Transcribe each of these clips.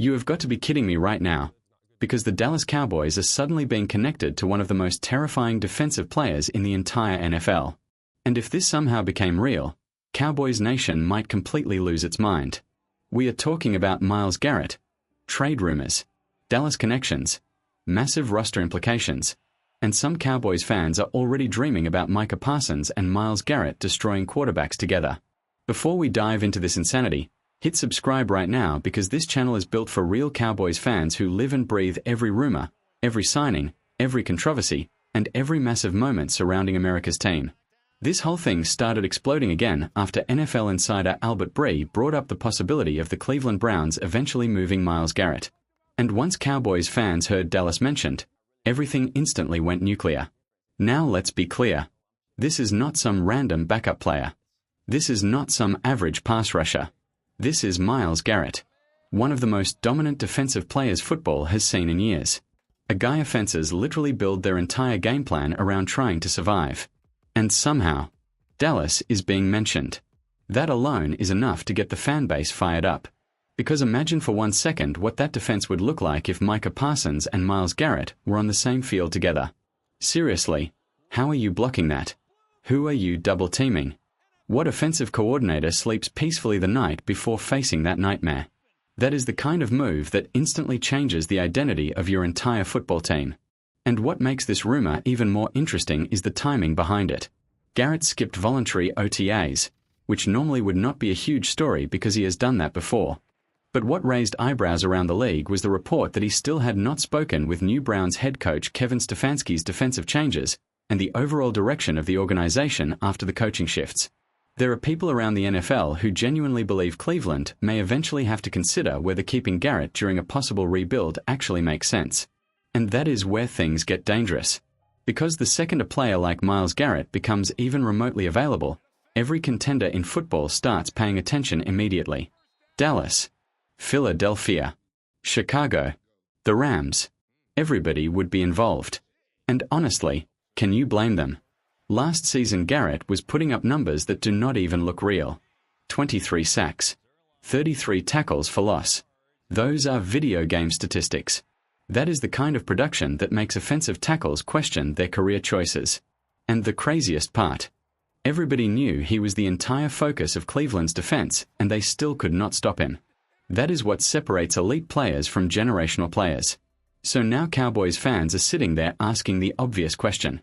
You have got to be kidding me right now. Because the Dallas Cowboys are suddenly being connected to one of the most terrifying defensive players in the entire NFL. And if this somehow became real, Cowboys Nation might completely lose its mind. We are talking about Myles Garrett. Trade rumors, Dallas connections, massive roster implications, and some Cowboys fans are already dreaming about Micah Parsons and Myles Garrett destroying quarterbacks together. Before we dive into this insanity, hit subscribe right now because this channel is built for real Cowboys fans who live and breathe every rumor, every signing, every controversy, and every massive moment surrounding America's team. This whole thing started exploding again after NFL insider Albert Bree brought up the possibility of the Cleveland Browns eventually moving Myles Garrett. And once Cowboys fans heard Dallas mentioned, everything instantly went nuclear. Now let's be clear. This is not some random backup player. This is not some average pass rusher. This is Myles Garrett, one of the most dominant defensive players football has seen in years. A guy offenses literally build their entire game plan around trying to survive. And somehow, Dallas is being mentioned. That alone is enough to get the fan base fired up. Because imagine for 1 second what that defense would look like if Micah Parsons and Myles Garrett were on the same field together. Seriously, how are you blocking that? Who are you double-teaming? What offensive coordinator sleeps peacefully the night before facing that nightmare? That is the kind of move that instantly changes the identity of your entire football team. And what makes this rumor even more interesting is the timing behind it. Garrett skipped voluntary OTAs, which normally would not be a huge story because he has done that before. But what raised eyebrows around the league was the report that he still had not spoken with new Browns head coach Kevin Stefanski's defensive changes and the overall direction of the organization after the coaching shifts. There are people around the NFL who genuinely believe Cleveland may eventually have to consider whether keeping Garrett during a possible rebuild actually makes sense. And that is where things get dangerous. Because the second a player like Myles Garrett becomes even remotely available, every contender in football starts paying attention immediately. Dallas, Philadelphia, Chicago, the Rams. Everybody would be involved. And honestly, can you blame them? Last season Garrett was putting up numbers that do not even look real. 23 sacks. 33 tackles for loss. Those are video game statistics. That is the kind of production that makes offensive tackles question their career choices. And the craziest part. Everybody knew he was the entire focus of Cleveland's defense and they still could not stop him. That is what separates elite players from generational players. So now Cowboys fans are sitting there asking the obvious question.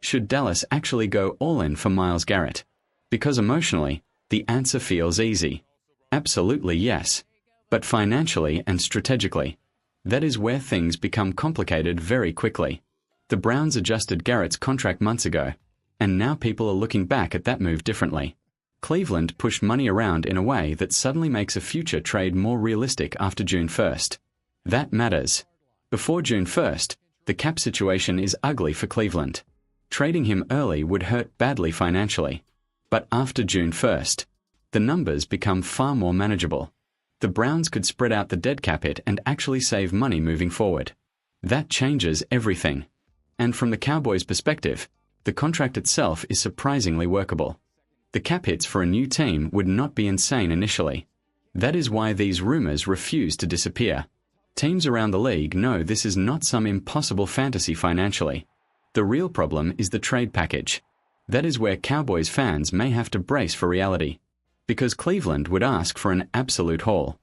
Should Dallas actually go all in for Myles Garrett? Because emotionally, the answer feels easy. Absolutely yes. But financially and strategically, that is where things become complicated very quickly. The Browns adjusted Garrett's contract months ago, and now people are looking back at that move differently. Cleveland pushed money around in a way that suddenly makes a future trade more realistic after June 1st. That matters. Before June 1st, the cap situation is ugly for Cleveland. Trading him early would hurt badly financially. But after June 1st, the numbers become far more manageable. The Browns could spread out the dead cap hit and actually save money moving forward. That changes everything. And from the Cowboys' perspective, the contract itself is surprisingly workable. The cap hits for a new team would not be insane initially. That is why these rumors refuse to disappear. Teams around the league know this is not some impossible fantasy financially. The real problem is the trade package. That is where Cowboys fans may have to brace for reality. Because Cleveland would ask for an absolute haul.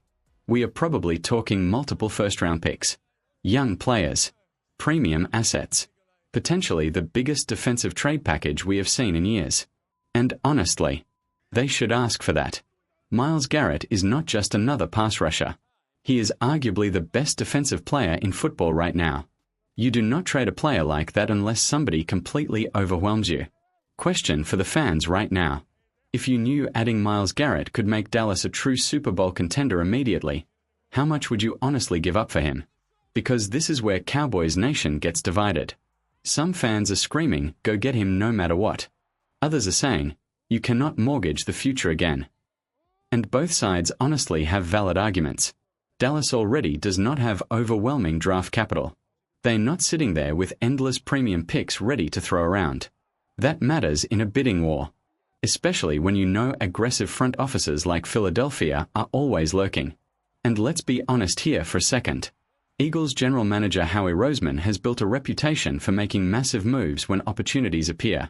We are probably talking multiple first-round picks, young players, premium assets, potentially the biggest defensive trade package we have seen in years. And honestly, they should ask for that. Myles Garrett is not just another pass rusher. He is arguably the best defensive player in football right now. You do not trade a player like that unless somebody completely overwhelms you. Question for the fans right now. If you knew adding Myles Garrett could make Dallas a true Super Bowl contender immediately, how much would you honestly give up for him? Because this is where Cowboys Nation gets divided. Some fans are screaming, go get him no matter what. Others are saying, you cannot mortgage the future again. And both sides honestly have valid arguments. Dallas already does not have overwhelming draft capital. They're not sitting there with endless premium picks ready to throw around. That matters in a bidding war. Especially when you know aggressive front offices like Philadelphia are always lurking. And let's be honest here for a second. Eagles general manager Howie Roseman has built a reputation for making massive moves when opportunities appear.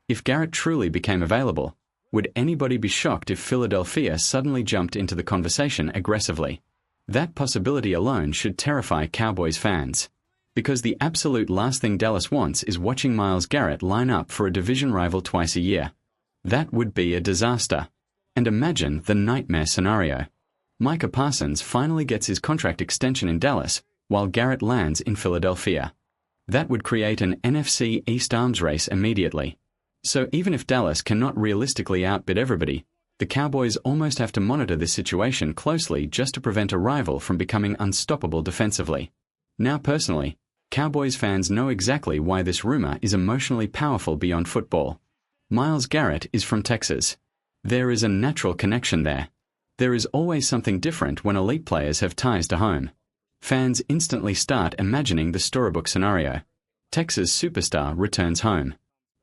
If Garrett truly became available, would anybody be shocked if Philadelphia suddenly jumped into the conversation aggressively? That possibility alone should terrify Cowboys fans. Because the absolute last thing Dallas wants is watching Myles Garrett line up for a division rival twice a year. That would be a disaster. And imagine the nightmare scenario. Micah Parsons finally gets his contract extension in Dallas, while Garrett lands in Philadelphia. That would create an NFC East arms race immediately. So even if Dallas cannot realistically outbid everybody, the Cowboys almost have to monitor this situation closely just to prevent a rival from becoming unstoppable defensively. Now personally, Cowboys fans know exactly why this rumor is emotionally powerful beyond football. Myles Garrett is from Texas. There is a natural connection there. There is always something different when elite players have ties to home. Fans instantly start imagining the storybook scenario. Texas superstar returns home.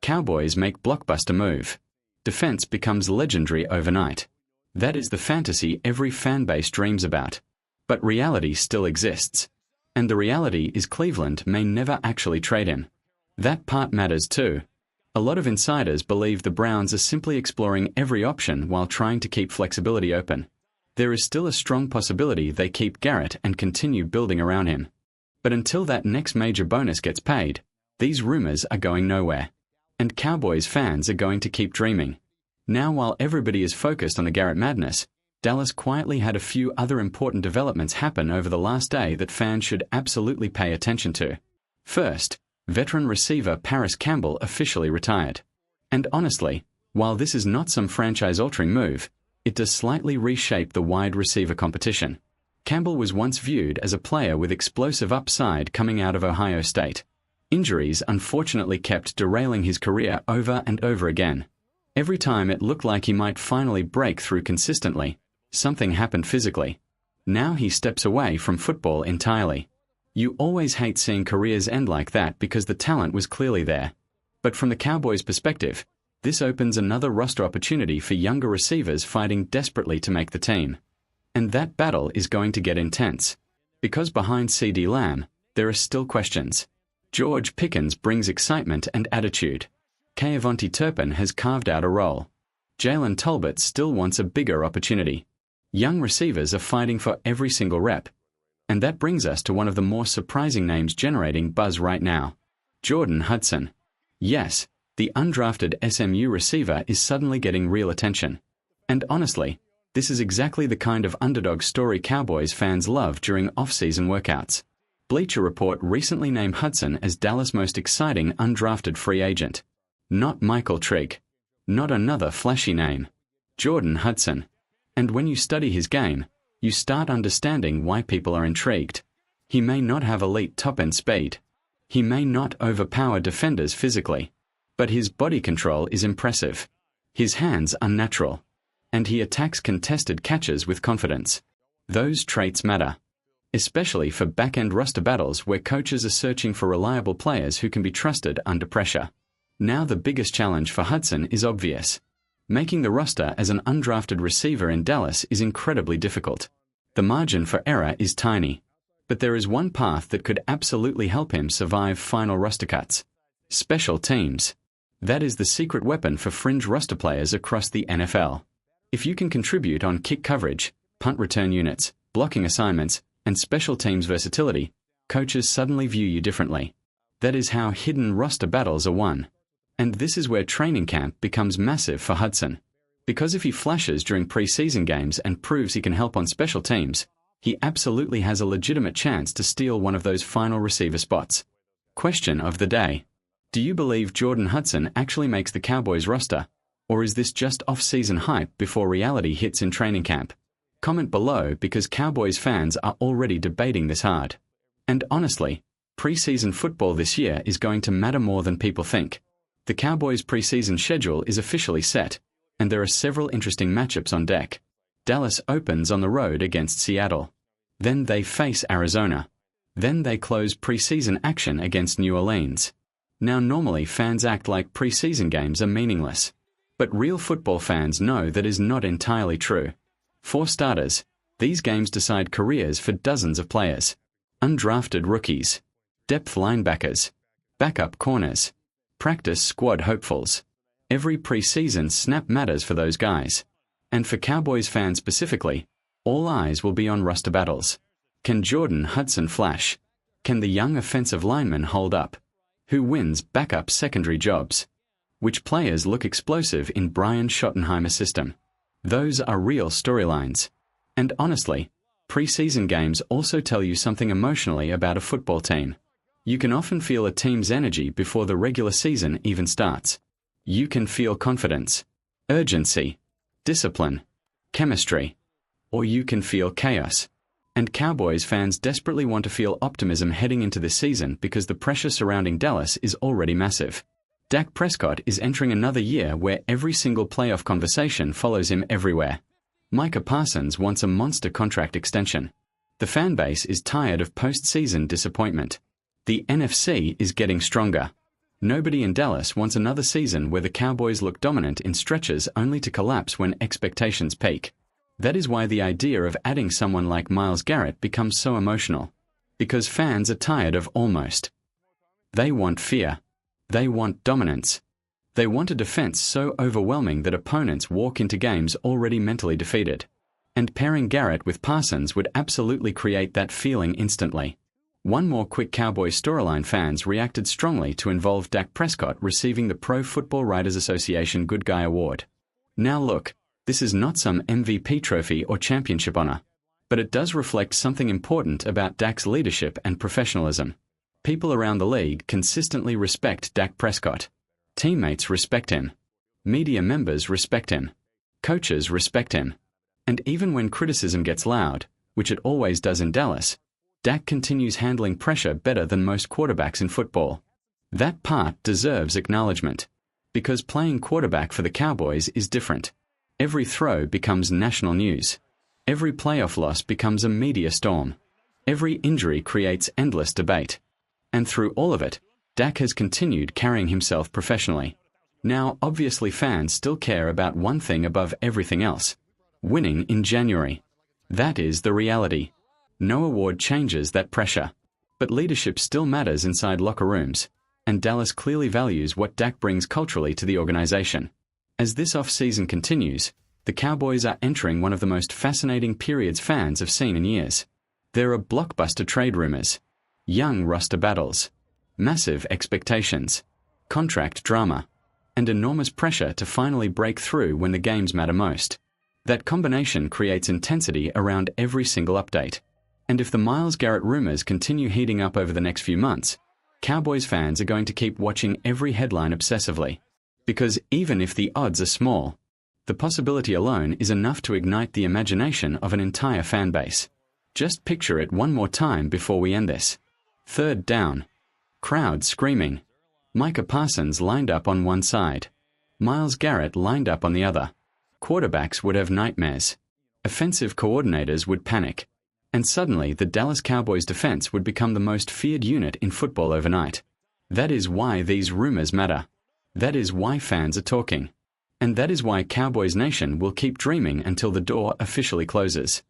Cowboys make blockbuster move. Defense becomes legendary overnight. That is the fantasy every fan base dreams about. But reality still exists. And the reality is Cleveland may never actually trade him. That part matters too. A lot of insiders believe the Browns are simply exploring every option while trying to keep flexibility open. There is still a strong possibility they keep Garrett and continue building around him. But until that next major bonus gets paid, these rumors are going nowhere. And Cowboys fans are going to keep dreaming. Now while everybody is focused on the Garrett madness, Dallas quietly had a few other important developments happen over the last day that fans should absolutely pay attention to. First, veteran receiver Paris Campbell officially retired. And honestly, while this is not some franchise-altering move, it does slightly reshape the wide receiver competition. Campbell was once viewed as a player with explosive upside coming out of Ohio State. Injuries unfortunately kept derailing his career over and over again. Every time it looked like he might finally break through consistently, something happened physically. Now he steps away from football entirely. You always hate seeing careers end like that because the talent was clearly there. But from the Cowboys' perspective, this opens another roster opportunity for younger receivers fighting desperately to make the team. And that battle is going to get intense. Because behind CeeDee Lamb, there are still questions. George Pickens brings excitement and attitude. Kayvonte Turpin has carved out a role. Jalen Tolbert still wants a bigger opportunity. Young receivers are fighting for every single rep. And that brings us to one of the more surprising names generating buzz right now. Jordan Hudson. Yes, the undrafted SMU receiver is suddenly getting real attention. And honestly, this is exactly the kind of underdog story Cowboys fans love during off-season workouts. Bleacher Report recently named Hudson as Dallas' most exciting undrafted free agent. Not Michael Trigg. Not another flashy name. Jordan Hudson. And when you study his game, you start understanding why people are intrigued. He may not have elite top-end speed. He may not overpower defenders physically. But his body control is impressive. His hands are natural. And he attacks contested catches with confidence. Those traits matter. Especially for back-end roster battles where coaches are searching for reliable players who can be trusted under pressure. Now the biggest challenge for Hudson is obvious. Making the roster as an undrafted receiver in Dallas is incredibly difficult. The margin for error is tiny. But there is one path that could absolutely help him survive final roster cuts. Special teams. That is the secret weapon for fringe roster players across the NFL. If you can contribute on kick coverage, punt return units, blocking assignments, and special teams versatility, coaches suddenly view you differently. That is how hidden roster battles are won. And this is where training camp becomes massive for Hudson. Because if he flashes during preseason games and proves he can help on special teams, he absolutely has a legitimate chance to steal one of those final receiver spots. Question of the day. Do you believe Jordan Hudson actually makes the Cowboys roster, or is this just off-season hype before reality hits in training camp? Comment below because Cowboys fans are already debating this hard. And honestly, preseason football this year is going to matter more than people think. The Cowboys' preseason schedule is officially set, and there are several interesting matchups on deck. Dallas opens on the road against Seattle. Then they face Arizona. Then they close preseason action against New Orleans. Now normally fans act like preseason games are meaningless. But real football fans know that is not entirely true. For starters, These games decide careers for dozens of players. Undrafted rookies, depth linebackers, backup corners, practice squad hopefuls. Every preseason snap matters for those guys. And for Cowboys fans specifically, all eyes will be on roster battles. Can Jordan Hudson flash? Can the young offensive lineman hold up? Who wins backup secondary jobs? Which players look explosive in Brian Schottenheimer's system? Those are real storylines. And honestly, preseason games also tell you something emotionally about a football team. You can often feel a team's energy before the regular season even starts. You can feel confidence, urgency, discipline, chemistry, or you can feel chaos. And Cowboys fans desperately want to feel optimism heading into this season because the pressure surrounding Dallas is already massive. Dak Prescott is entering another year where every single playoff conversation follows him everywhere. Micah Parsons wants a monster contract extension. The fan base is tired of postseason disappointment. The NFC is getting stronger. Nobody in Dallas wants another season where the Cowboys look dominant in stretches only to collapse when expectations peak. That is why the idea of adding someone like Myles Garrett becomes so emotional. Because fans are tired of almost. They want fear. They want dominance. They want a defense so overwhelming that opponents walk into games already mentally defeated. And pairing Garrett with Parsons would absolutely create that feeling instantly. One more quick Cowboys storyline: fans reacted strongly to involve Dak Prescott receiving the Pro Football Writers Association Good Guy Award. Now look, this is not some MVP trophy or championship honor, but it does reflect something important about Dak's leadership and professionalism. People around the league consistently respect Dak Prescott. Teammates respect him. Media members respect him. Coaches respect him. And even when criticism gets loud, which it always does in Dallas, Dak continues handling pressure better than most quarterbacks in football. That part deserves acknowledgement. Because playing quarterback for the Cowboys is different. Every throw becomes national news. Every playoff loss becomes a media storm. Every injury creates endless debate. And through all of it, Dak has continued carrying himself professionally. Now, obviously fans still care about one thing above everything else: winning in January. That is the reality. No award changes that pressure. But leadership still matters inside locker rooms, and Dallas clearly values what Dak brings culturally to the organization. As this offseason continues, the Cowboys are entering one of the most fascinating periods fans have seen in years. There are blockbuster trade rumors, young roster battles, massive expectations, contract drama, and enormous pressure to finally break through when the games matter most. That combination creates intensity around every single update. And if the Myles Garrett rumors continue heating up over the next few months, Cowboys fans are going to keep watching every headline obsessively. Because even if the odds are small, the possibility alone is enough to ignite the imagination of an entire fan base. Just picture it one more time before we end this. 3rd down. Crowd screaming. Micah Parsons lined up on one side. Myles Garrett lined up on the other. Quarterbacks would have nightmares. Offensive coordinators would panic. And suddenly the Dallas Cowboys defense would become the most feared unit in football overnight. That is why these rumors matter. That is why fans are talking. And that is why Cowboys Nation will keep dreaming until the door officially closes.